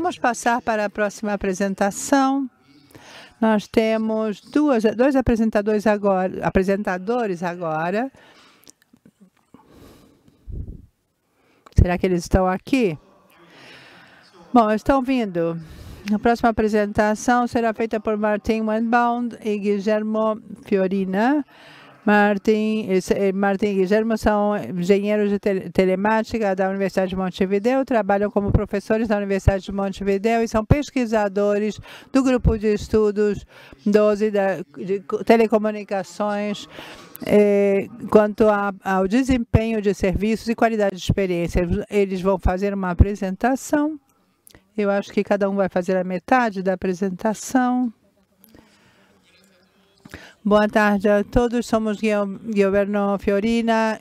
Vamos passar para a próxima apresentação. Nós temos dois apresentadores agora. Será que eles estão aqui? Bom, estão vindo. A próxima apresentação será feita por Martin Weinbaum e Guillermo Fiorina. Martin e Guillermo são engenheiros de telemática da Universidade de Montevideo, trabalham como professores da Universidade de Montevideo e são pesquisadores do grupo de estudos 12 de telecomunicações quanto ao desempenho de serviços e qualidade de experiência. Eles vão fazer uma apresentação. Eu acho que cada um vai fazer a metade da apresentação. Boa tarde a todos, somos Guillermo Fiorina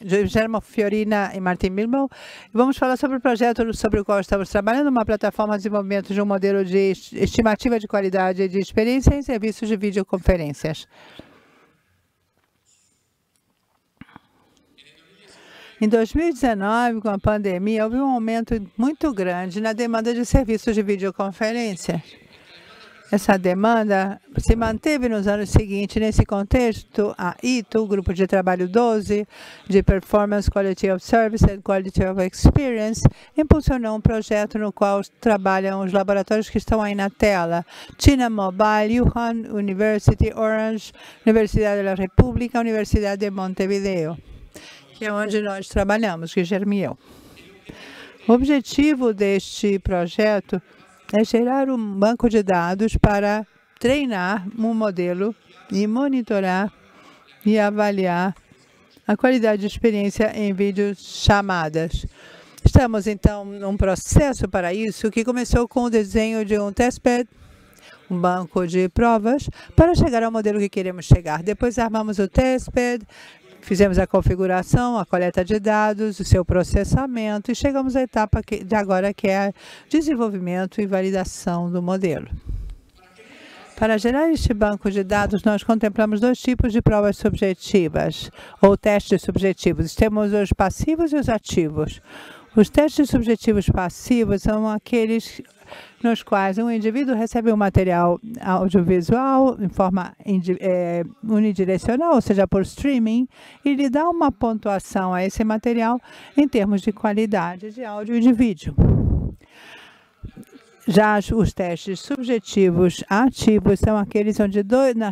e Martin Milmo. Vamos falar sobre o projeto sobre o qual estamos trabalhando, uma plataforma de desenvolvimento de um modelo de estimativa de qualidade de experiência em serviços de videoconferências. Em 2019, com a pandemia, houve um aumento muito grande na demanda de serviços de videoconferência. Essa demanda se manteve nos anos seguintes. Nesse contexto, a ITU, o Grupo de Trabalho 12, de Performance, Quality of Service and Quality of Experience, impulsionou um projeto no qual trabalham os laboratórios que estão aí na tela. China Mobile, Wuhan University, Orange, Universidade da República, Universidade de Montevideo, que é onde nós trabalhamos, Guilherme e eu. O objetivo deste projeto é gerar um banco de dados para treinar um modelo e monitorar e avaliar a qualidade de experiência em videochamadas. Estamos, então, num processo para isso que começou com o desenho de um testbed, um banco de provas, para chegar ao modelo que queremos chegar. Depois armamos o testbed, fizemos a configuração, a coleta de dados, o seu processamento e chegamos à etapa de agora, que é desenvolvimento e validação do modelo. Para gerar este banco de dados, nós contemplamos dois tipos de provas subjetivas, ou testes subjetivos. Temos os passivos e os ativos. Os testes subjetivos passivos são aqueles nos quais um indivíduo recebe um material audiovisual em forma unidirecional, ou seja, por streaming, e lhe dá uma pontuação a esse material em termos de qualidade de áudio e de vídeo. Já os testes subjetivos ativos são aqueles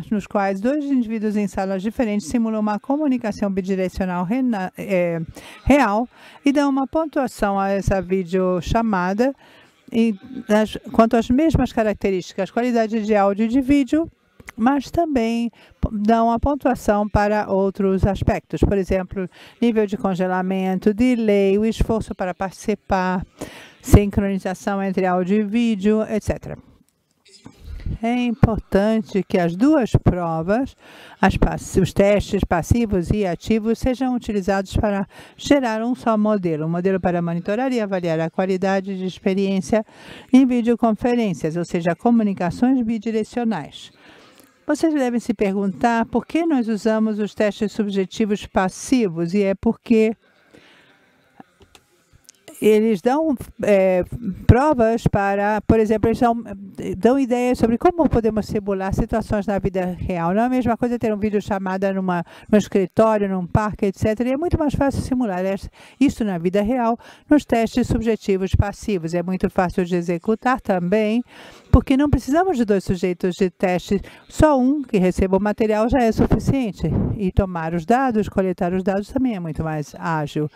nos quais dois indivíduos em salas diferentes simulam uma comunicação bidirecional real e dão uma pontuação a essa videochamada quanto às mesmas características, qualidade de áudio e de vídeo, mas também dão a pontuação para outros aspectos, por exemplo, nível de congelamento, delay, o esforço para participar, sincronização entre áudio e vídeo, etc. É importante que as duas provas, os testes passivos e ativos, sejam utilizados para gerar um só modelo, um modelo para monitorar e avaliar a qualidade de experiência em videoconferências, ou seja, comunicações bidirecionais. Vocês devem se perguntar por que nós usamos os testes subjetivos passivos, e é porque eles dão provas para, por exemplo, eles dão ideias sobre como podemos simular situações na vida real. Não é a mesma coisa ter um videochamada no escritório, num parque, etc. E é muito mais fácil simular isso na vida real nos testes subjetivos passivos. É muito fácil de executar também, porque não precisamos de dois sujeitos de teste. Só um que receba o material já é suficiente. E tomar os dados, coletar os dados também é muito mais ágil.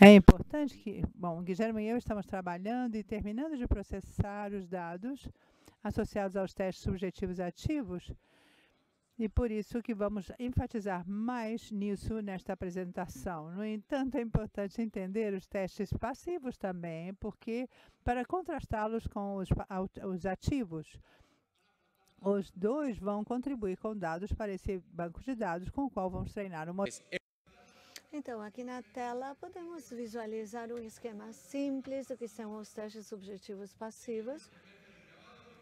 É importante que, o Guilherme e eu estamos trabalhando e terminando de processar os dados associados aos testes subjetivos ativos, e por isso que vamos enfatizar mais nisso nesta apresentação. No entanto, é importante entender os testes passivos também, porque para contrastá-los com os ativos, os dois vão contribuir com dados para esse banco de dados com o qual vamos treinar o modelo. Então, aqui na tela, podemos visualizar um esquema simples do que são os testes subjetivos passivos.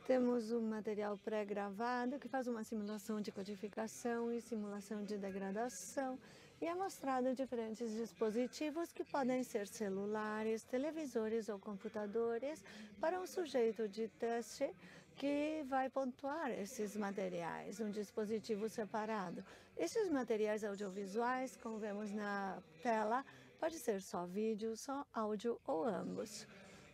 Temos um material pré-gravado que faz uma simulação de codificação e simulação de degradação. e é mostrado diferentes dispositivos que podem ser celulares, televisores ou computadores para um sujeito de teste que vai pontuar esses materiais, um dispositivo separado. Esses materiais audiovisuais, como vemos na tela, pode ser só vídeo, só áudio ou ambos.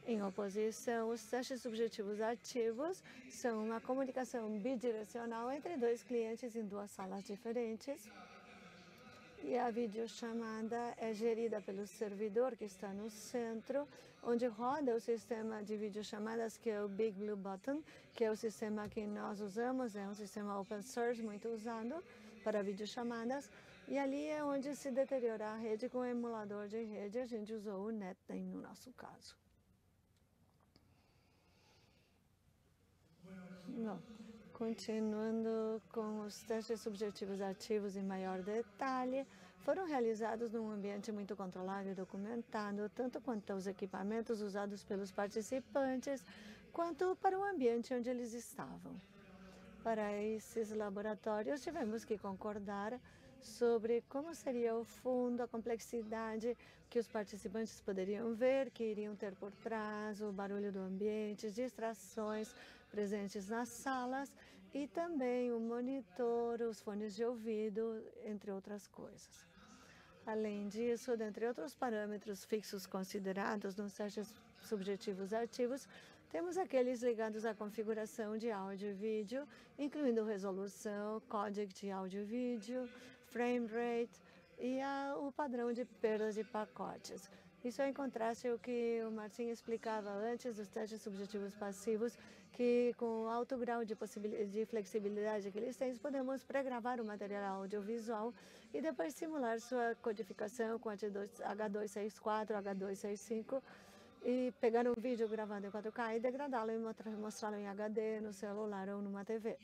Em oposição, os testes subjetivos ativos são uma comunicação bidirecional entre dois clientes em duas salas diferentes. E a videochamada é gerida pelo servidor que está no centro, onde roda o sistema de videochamadas, que é o Big Blue Button, que é o sistema que nós usamos, é um sistema open source muito usado para videochamadas. E ali é onde se deteriora a rede com o emulador de rede. A gente usou o NetDem no nosso caso. Bom, continuando com os testes subjetivos ativos em maior detalhe, foram realizados num ambiente muito controlado e documentado, tanto quanto aos equipamentos usados pelos participantes, quanto para o ambiente onde eles estavam. Para esses laboratórios, tivemos que concordar sobre como seria o fundo, a complexidade que os participantes poderiam ver, que iriam ter por trás, o barulho do ambiente, distrações presentes nas salas e também o monitor, os fones de ouvido, entre outras coisas. Além disso, dentre outros parâmetros fixos considerados nos testes subjetivos ativos, temos aqueles ligados à configuração de áudio e vídeo, incluindo resolução, código de áudio e vídeo, frame rate e o padrão de perda de pacotes. Isso é em contraste ao que o Martin explicava antes dos testes subjetivos passivos, que com o alto grau de flexibilidade que eles têm, podemos pré-gravar o material audiovisual e depois simular sua codificação com H264, H265 e pegar um vídeo gravado em 4K e degradá-lo e mostrá-lo em HD, no celular ou numa TV.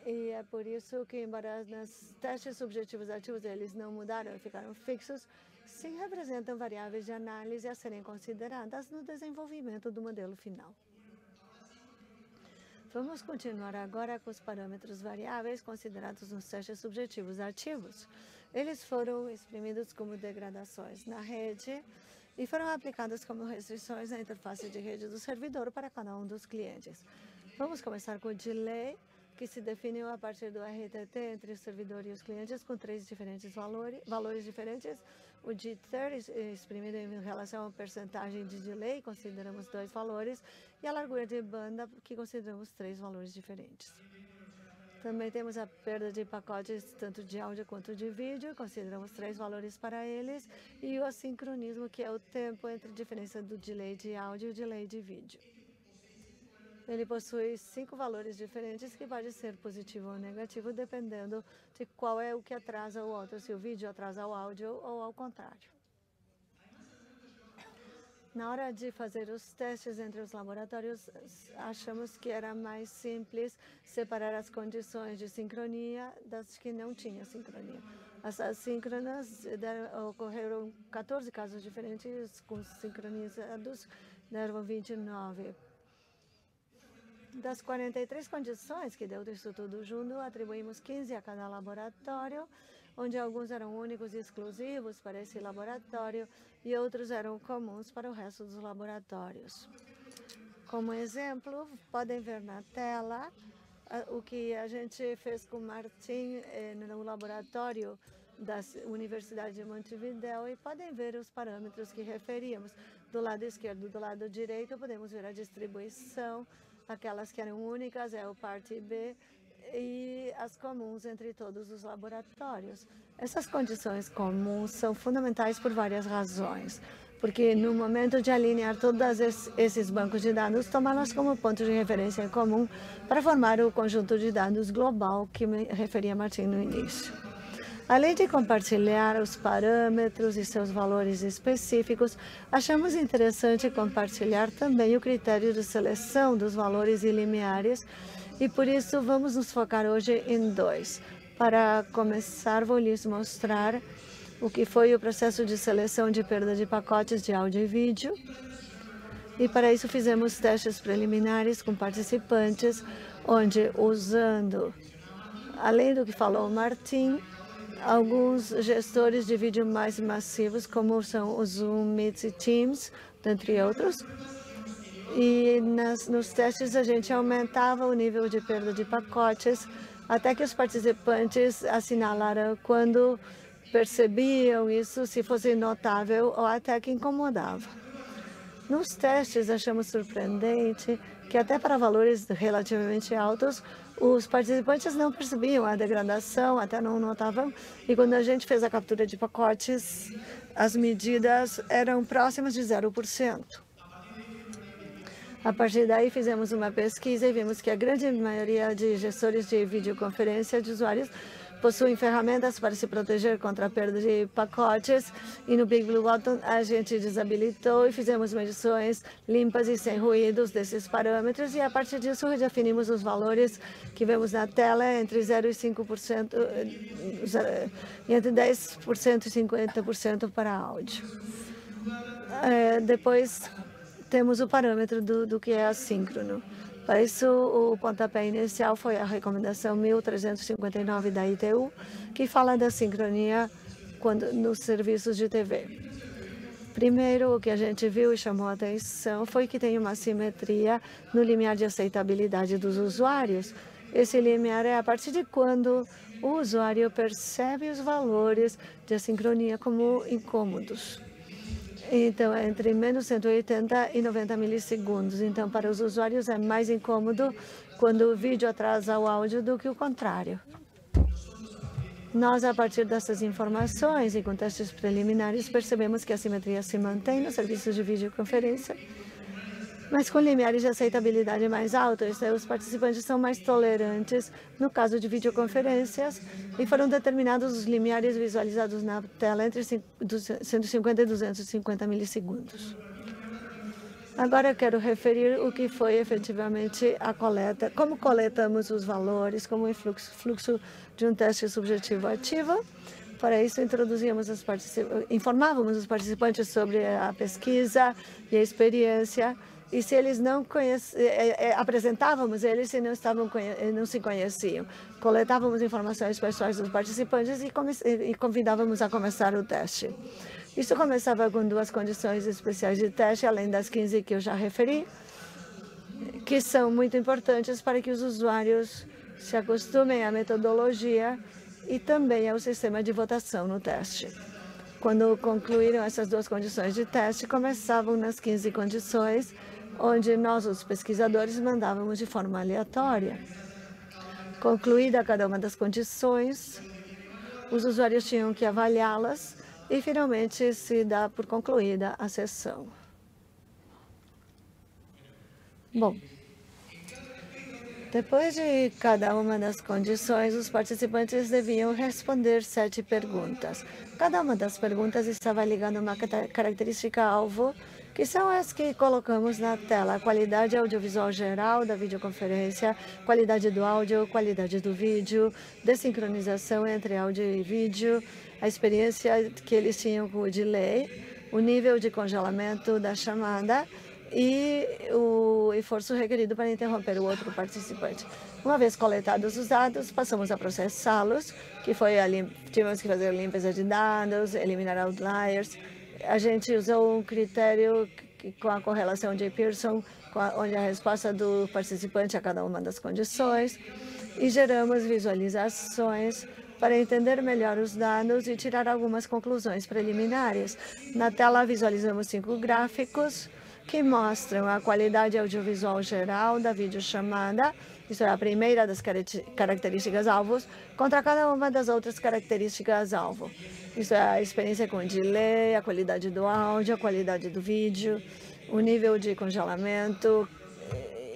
E é por isso que, embora nos testes subjetivos ativos eles não mudaram e ficaram fixos, sim representam variáveis de análise a serem consideradas no desenvolvimento do modelo final. Vamos continuar agora com os parâmetros variáveis considerados nos testes subjetivos ativos. Eles foram exprimidos como degradações na rede e foram aplicados como restrições na interface de rede do servidor para cada um dos clientes. Vamos começar com o delay, que se definiu a partir do RTT entre o servidor e os clientes com três diferentes valores diferentes. O jitter, exprimido em relação à percentagem de delay, consideramos 2 valores, e a largura de banda, que consideramos 3 valores diferentes. Também temos a perda de pacotes, tanto de áudio quanto de vídeo, consideramos 3 valores para eles, e o assincronismo, que é o tempo entre a diferença do delay de áudio e o delay de vídeo. Ele possui 5 valores diferentes, que pode ser positivo ou negativo, dependendo de qual é o que atrasa o outro, se o vídeo atrasa o áudio ou ao contrário. Na hora de fazer os testes entre os laboratórios, achamos que era mais simples separar as condições de sincronia das que não tinham sincronia. As assíncronas ocorreram 14 casos diferentes, com sincronizados deram 29. Das 43 condições que deu isso tudo junto, atribuímos 15 a cada laboratório, onde alguns eram únicos e exclusivos para esse laboratório e outros eram comuns para o resto dos laboratórios. Como exemplo, podem ver na tela o que a gente fez com o Martin no laboratório da Universidade de Montevideo e podem ver os parâmetros que referíamos. Do lado esquerdo e do lado direito, podemos ver a distribuição. Aquelas que eram únicas é o parte B e as comuns entre todos os laboratórios. Essas condições comuns são fundamentais por várias razões, porque no momento de alinhar todos esses bancos de dados, tomá-las como ponto de referência comum para formar o conjunto de dados global que me referia Martin no início. Além de compartilhar os parâmetros e seus valores específicos, achamos interessante compartilhar também o critério de seleção dos valores e limiares, e por isso vamos nos focar hoje em 2. Para começar, vou lhes mostrar o que foi o processo de seleção de perda de pacotes de áudio e vídeo. E para isso fizemos testes preliminares com participantes, onde usando, além do que falou o Martin, alguns gestores de vídeo mais massivos, como são o Zoom, Meet e Teams, dentre outros. E nos testes a gente aumentava o nível de perda de pacotes, até que os participantes assinalaram quando percebiam isso, se fosse notável ou até que incomodava. Nos testes, achamos surpreendente que até para valores relativamente altos, os participantes não percebiam a degradação, até não notavam. E quando a gente fez a captura de pacotes, as medidas eram próximas de 0%. A partir daí, fizemos uma pesquisa e vimos que a grande maioria de gestores de videoconferência de usuários possuem ferramentas para se proteger contra a perda de pacotes. E no Big Blue Button, a gente desabilitou e fizemos medições limpas e sem ruídos desses parâmetros. E a partir disso, redefinimos os valores que vemos na tela entre 0% e 5%, entre 10% e 50% para áudio. Depois, temos o parâmetro do que é assíncrono. Para isso, o pontapé inicial foi a recomendação 1359 da ITU, que fala da sincronia nos serviços de TV. Primeiro, o que a gente viu e chamou a atenção foi que tem uma simetria no limiar de aceitabilidade dos usuários. Esse limiar é a partir de quando o usuário percebe os valores de assincronia como incômodos. Então, é entre menos 180 e 90 milissegundos. Então, para os usuários é mais incômodo quando o vídeo atrasa o áudio do que o contrário. Nós, a partir dessas informações e com testes preliminares, percebemos que a simetria se mantém nos serviços de videoconferência, mas com limiares de aceitabilidade mais altos. Os participantes são mais tolerantes no caso de videoconferências e foram determinados os limiares visualizados na tela entre 150 e 250 milissegundos. Agora eu quero referir o que foi efetivamente a coleta, como coletamos os valores, como o fluxo de um teste subjetivo ativo. Para isso, informávamos os participantes sobre a pesquisa e a experiência. E se eles não apresentávamos eles se não se conheciam. Coletávamos informações pessoais dos participantes e convidávamos a começar o teste. Isso começava com 2 condições especiais de teste, além das 15 que eu já referi, que são muito importantes para que os usuários se acostumem à metodologia e também ao sistema de votação no teste. Quando concluíram essas 2 condições de teste, começavam nas 15 condições, onde nós, os pesquisadores, mandávamos de forma aleatória. Concluída cada uma das condições, os usuários tinham que avaliá-las e, finalmente, se dá por concluída a sessão. Bom, depois de cada uma das condições, os participantes deviam responder 7 perguntas. Cada uma das perguntas estava ligada a uma característica-alvo, que são as que colocamos na tela: a qualidade audiovisual geral da videoconferência, qualidade do áudio, qualidade do vídeo, desincronização entre áudio e vídeo, a experiência que eles tinham com o delay, o nível de congelamento da chamada e o esforço requerido para interromper o outro participante. Uma vez coletados os dados, passamos a processá-los, tivemos que fazer limpeza de dados, eliminar outliers. A gente usou um critério com a correlação de Pearson, onde a resposta do participante a cada uma das condições, e geramos visualizações para entender melhor os dados e tirar algumas conclusões preliminares. Na tela, visualizamos 5 gráficos que mostram a qualidade audiovisual geral da videochamada, isso é a primeira das características-alvos, contra cada uma das outras características-alvo. Isso é a experiência com delay, a qualidade do áudio, a qualidade do vídeo, o nível de congelamento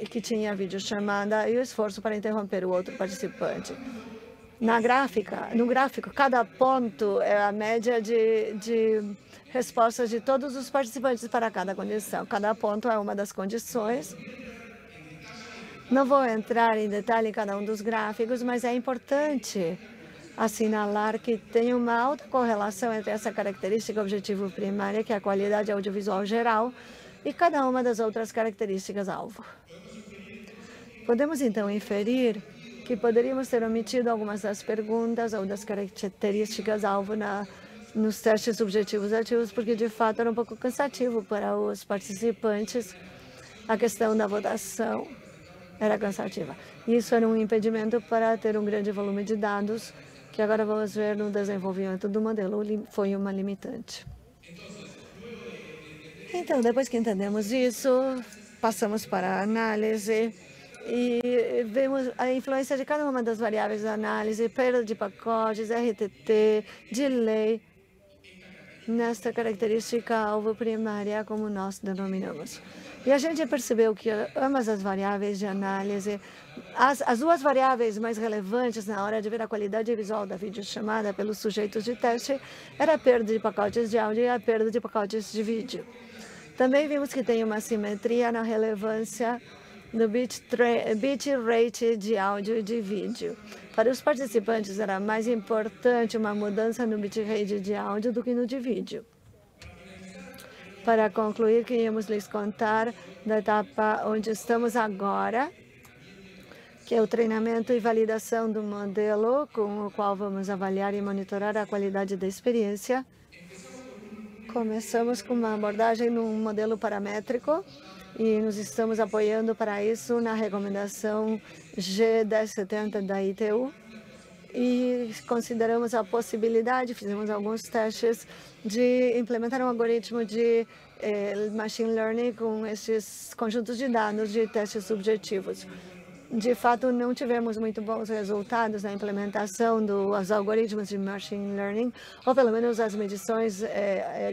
que tinha a videochamada e o esforço para interromper o outro participante. No gráfico, cada ponto é a média de respostas de todos os participantes para cada condição. Cada ponto é uma das condições. Não vou entrar em detalhe em cada um dos gráficos, mas é importante assinalar que tem uma alta correlação entre essa característica objetivo primária, que é a qualidade audiovisual geral, e cada uma das outras características-alvo. Podemos, então, inferir que poderíamos ter omitido algumas das perguntas ou das características-alvo nos testes subjetivos ativos, porque de fato era um pouco cansativo para os participantes. A questão da votação era cansativa. Isso era um impedimento para ter um grande volume de dados, que agora vamos ver no desenvolvimento do modelo, foi uma limitante. Então, depois que entendemos isso, passamos para a análise e vemos a influência de cada uma das variáveis da análise, perda de pacotes, RTT, delay, nesta característica alvo primária, como nós denominamos. E a gente percebeu que ambas as variáveis de análise, as duas variáveis mais relevantes na hora de ver a qualidade visual da videochamada pelos sujeitos de teste era a perda de pacotes de áudio e a perda de pacotes de vídeo. Também vimos que tem uma simetria na relevância do bitrate de áudio e de vídeo. Para os participantes, era mais importante uma mudança no bitrate de áudio do que no de vídeo. Para concluir, queríamos lhes contar da etapa onde estamos agora, que é o treinamento e validação do modelo, com o qual vamos avaliar e monitorar a qualidade da experiência. Começamos com uma abordagem num modelo paramétrico, e nos estamos apoiando para isso na recomendação G1070 da ITU. E consideramos a possibilidade, fizemos alguns testes de implementar um algoritmo de machine learning com esses conjuntos de dados de testes subjetivos. De fato, não tivemos muito bons resultados na implementação dos algoritmos de machine learning, ou pelo menos as medições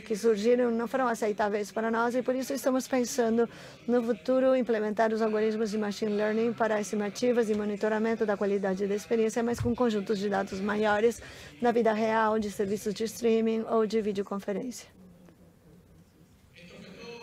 que surgiram não foram aceitáveis para nós, e por isso estamos pensando no futuro implementar os algoritmos de machine learning para estimativas e monitoramento da qualidade da experiência, mas com conjuntos de dados maiores na vida real, de serviços de streaming ou de videoconferência.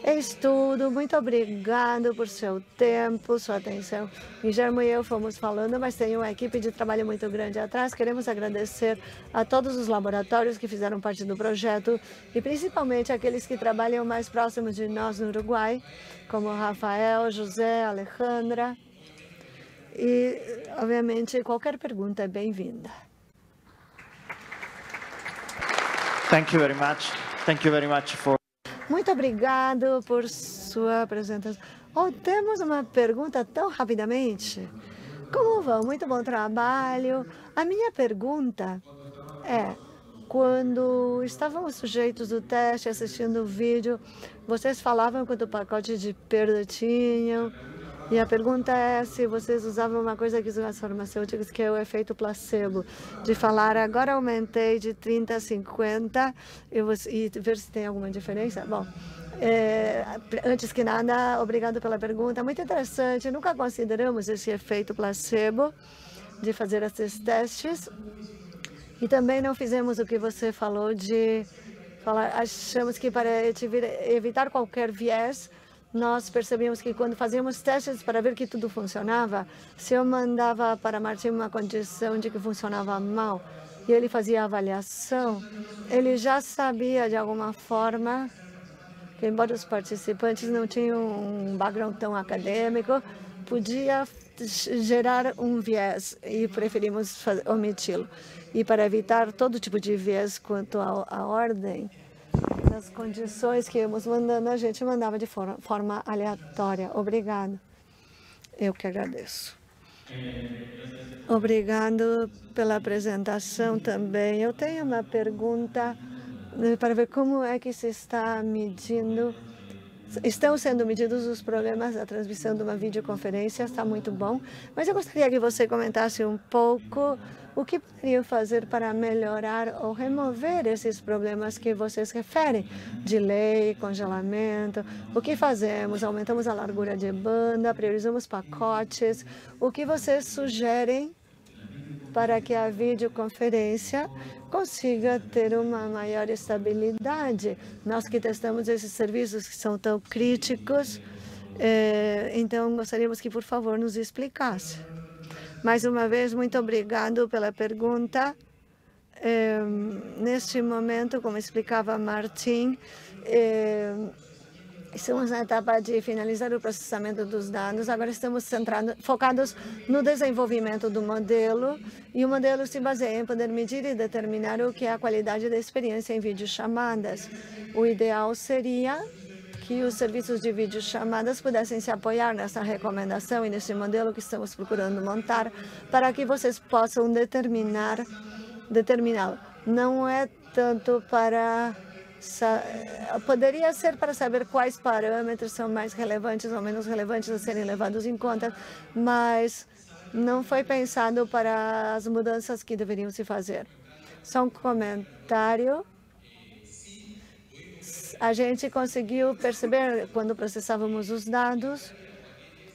É isso tudo. Muito obrigado por seu tempo, sua atenção. Guilherme e eu fomos falando, mas tem uma equipe de trabalho muito grande atrás. Queremos agradecer a todos os laboratórios que fizeram parte do projeto e principalmente aqueles que trabalham mais próximos de nós no Uruguai, como Rafael, José, Alejandra. E, obviamente, qualquer pergunta é bem-vinda. Thank you very much. Thank you very much for... Muito obrigado por sua apresentação. Temos uma pergunta tão rapidamente. Como vão? Muito bom trabalho. A minha pergunta é, quando estávamos sujeitos do teste, assistindo o vídeo, vocês falavam quanto pacote de perda tinham. E a pergunta é se vocês usavam uma coisa que as farmacêuticas, que é o efeito placebo, de falar, agora aumentei de 30 a 50 e ver se tem alguma diferença. Bom, antes que nada, obrigado pela pergunta, muito interessante. Nunca consideramos esse efeito placebo de fazer esses testes. E também não fizemos o que você falou de falar, achamos que para evitar qualquer viés, nós percebemos que quando fazíamos testes para ver que tudo funcionava, se eu mandava para Martim uma condição de que funcionava mal e ele fazia a avaliação, ele já sabia de alguma forma que, embora os participantes não tinham um background tão acadêmico, podia gerar um viés e preferimos omiti-lo. E para evitar todo tipo de viés quanto à ordem, nas condições que íamos mandando, a gente mandava de forma aleatória. Obrigado. Eu que agradeço. Obrigado pela apresentação também. Eu tenho uma pergunta para ver como é que se está medindo. Estão sendo medidos os problemas da transmissão de uma videoconferência, está muito bom. Mas eu gostaria que você comentasse um pouco o que poderiam fazer para melhorar ou remover esses problemas que vocês referem? Delay, congelamento, o que fazemos? Aumentamos a largura de banda, priorizamos pacotes. O que vocês sugerem para que a videoconferência consiga ter uma maior estabilidade? Nós que testamos esses serviços que são tão críticos, então gostaríamos que, por favor, nos explicasse. Mais uma vez, muito obrigado pela pergunta. Neste momento, como explicava Martim, Estamos na etapa de finalizar o processamento dos dados. Agora estamos focados no desenvolvimento do modelo. E o modelo se baseia em poder medir e determinar o que é a qualidade da experiência em videochamadas. O ideal seria que os serviços de videochamadas pudessem se apoiar nessa recomendação e nesse modelo que estamos procurando montar para que vocês possam determiná-lo. Não é tanto para... Poderia ser para saber quais parâmetros são mais relevantes ou menos relevantes a serem levados em conta, mas não foi pensado para as mudanças que deveriam se fazer. Só um comentário. A gente conseguiu perceber, quando processávamos os dados,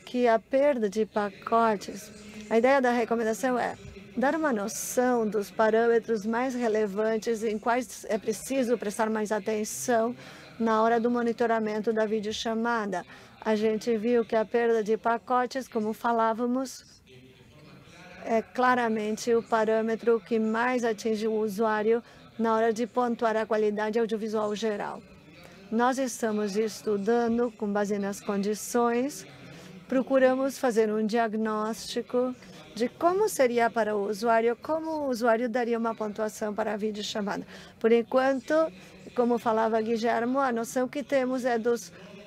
que a perda de pacotes, a ideia da recomendação é dar uma noção dos parâmetros mais relevantes em quais é preciso prestar mais atenção na hora do monitoramento da videochamada. A gente viu que a perda de pacotes, como falávamos, é claramente o parâmetro que mais atinge o usuário na hora de pontuar a qualidade audiovisual geral. Nós estamos estudando, com base nas condições, procuramos fazer um diagnóstico de como seria para o usuário, como o usuário daria uma pontuação para a videochamada. Por enquanto, como falava Guilhermo, a noção que temos é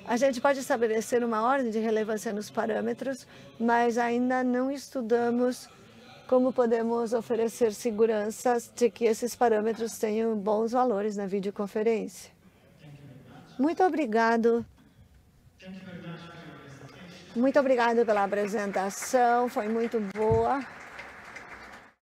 a gente pode estabelecer uma ordem de relevância nos parâmetros, mas ainda não estudamos como podemos oferecer seguranças de que esses parâmetros tenham bons valores na videoconferência. Muito obrigado. Muito obrigado pela apresentação, foi muito boa.